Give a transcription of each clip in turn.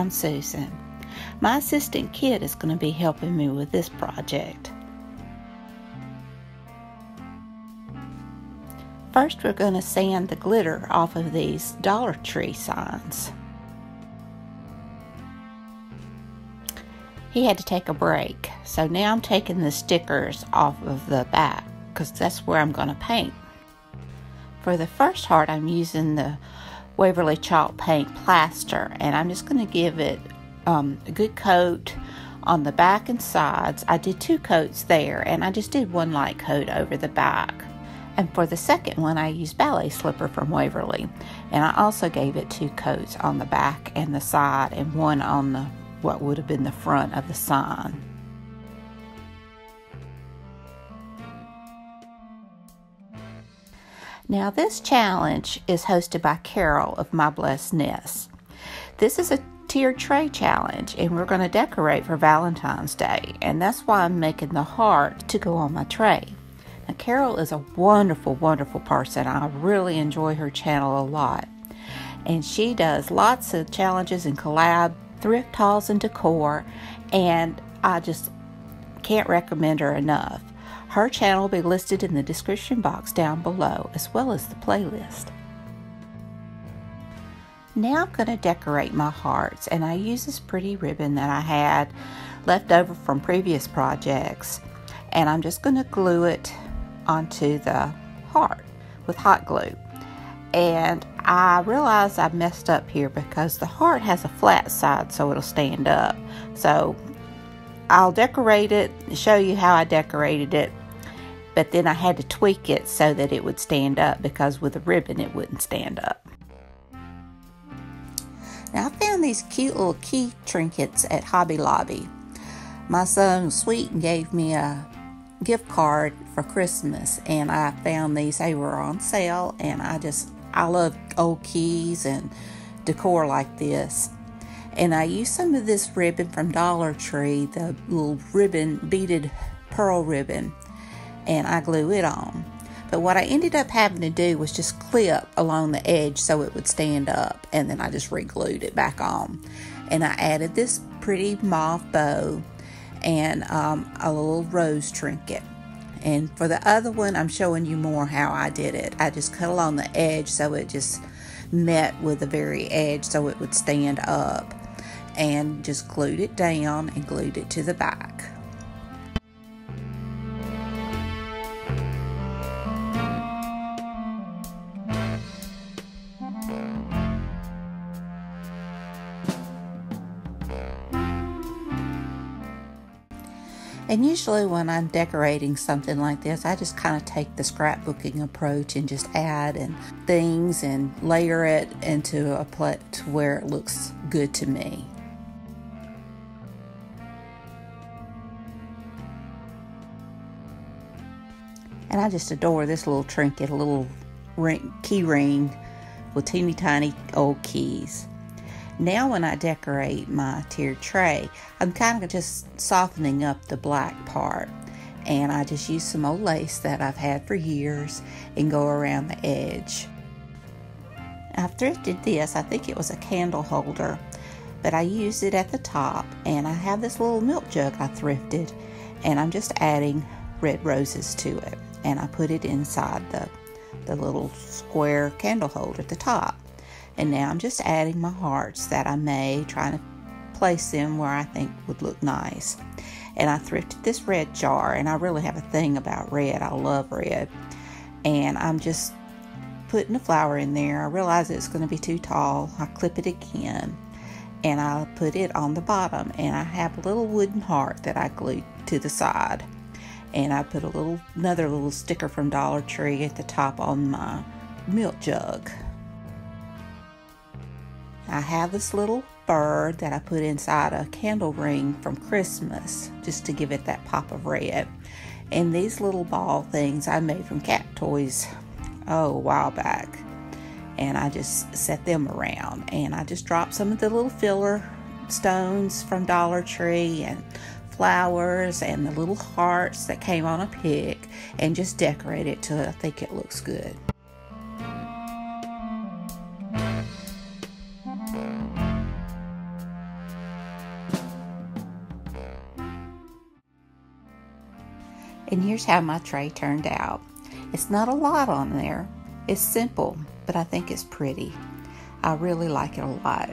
I'm Susan. My assistant Kit is going to be helping me with this project. First, we're going to sand the glitter off of these Dollar Tree signs. He had to take a break, so now I'm taking the stickers off of the back because that's where I'm going to paint. For the first heart, I'm using the Waverly Chalk Paint Plaster, and I'm just going to give it a good coat on the back and sides. I did 2 coats there, and I just did 1 light coat over the back. And for the second one, I used Ballet Slipper from Waverly, and I also gave it 2 coats on the back and the side, and 1 on the what would have been the front of the sign. Now this challenge is hosted by Carol of My Blessed Nest. This is a tiered tray challenge, and we're going to decorate for Valentine's Day, and that's why I'm making the heart to go on my tray. Now Carol is a wonderful, wonderful person. I really enjoy her channel a lot, and she does lots of challenges and collab, thrift hauls, and decor, and I just can't recommend her enough. Her channel will be listed in the description box down below, as well as the playlist. Now I'm going to decorate my hearts, and I use this pretty ribbon that I had left over from previous projects, and I'm just going to glue it onto the heart with hot glue. And I realized I messed up here because the heart has a flat side so it'll stand up. So I'll decorate it, show you how I decorated it, but then I had to tweak it so that it would stand up, because with a ribbon it wouldn't stand up. Now I found these cute little key trinkets at Hobby Lobby. My son was sweet and gave me a gift card for Christmas, and I found these. They were on sale, and I love old keys and decor like this. And I used some of this ribbon from Dollar Tree, the little ribbon, beaded pearl ribbon, and I glue it on. But what I ended up having to do was just clip along the edge so it would stand up, and then I just re-glued it back on. And I added this pretty mauve bow and a little rose trinket. And for the other one, I'm showing you more how I did it. I just cut along the edge so it just met with the very edge so it would stand up, and just glued it down and glued it to the back. And usually when I'm decorating something like this, I just kind of take the scrapbooking approach and just add and things and layer it into a plate to where it looks good to me. And I just adore this little trinket, a little key ring with teeny tiny old keys. Now when I decorate my tiered tray, I'm kind of just softening up the black part, and I just use some old lace that I've had for years and go around the edge. I've thrifted this. I think it was a candle holder, but I used it at the top, and I have this little milk jug I thrifted, and I'm just adding red roses to it, and I put it inside the little square candle holder at the top. And now I'm just adding my hearts that I made, trying to place them where I think would look nice. And I thrifted this red jar, and I really have a thing about red. I love red. And I'm just putting the flower in there. I realize it's going to be too tall. I clip it again, and I put it on the bottom. And I have a little wooden heart that I glued to the side. And I put another little sticker from Dollar Tree at the top on my milk jug. I have this little bird that I put inside a candle ring from Christmas just to give it that pop of red. And these little ball things I made from cat toys a while back. And I just set them around. And I just dropped some of the little filler stones from Dollar Tree and flowers and the little hearts that came on a pick, and just decorate it till I think it looks good. And here's how my tray turned out. It's not a lot on there. It's simple, but I think it's pretty. I really like it a lot.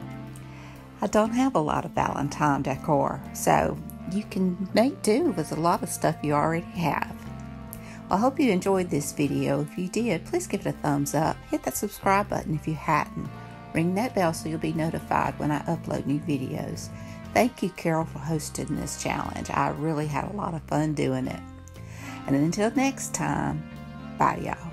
I don't have a lot of Valentine decor, so you can make do with a lot of stuff you already have. Well, I hope you enjoyed this video. If you did, please give it a thumbs up. Hit that subscribe button if you hadn't. Ring that bell so you'll be notified when I upload new videos. Thank you, Carol, for hosting this challenge. I really had a lot of fun doing it. And until next time, bye, y'all.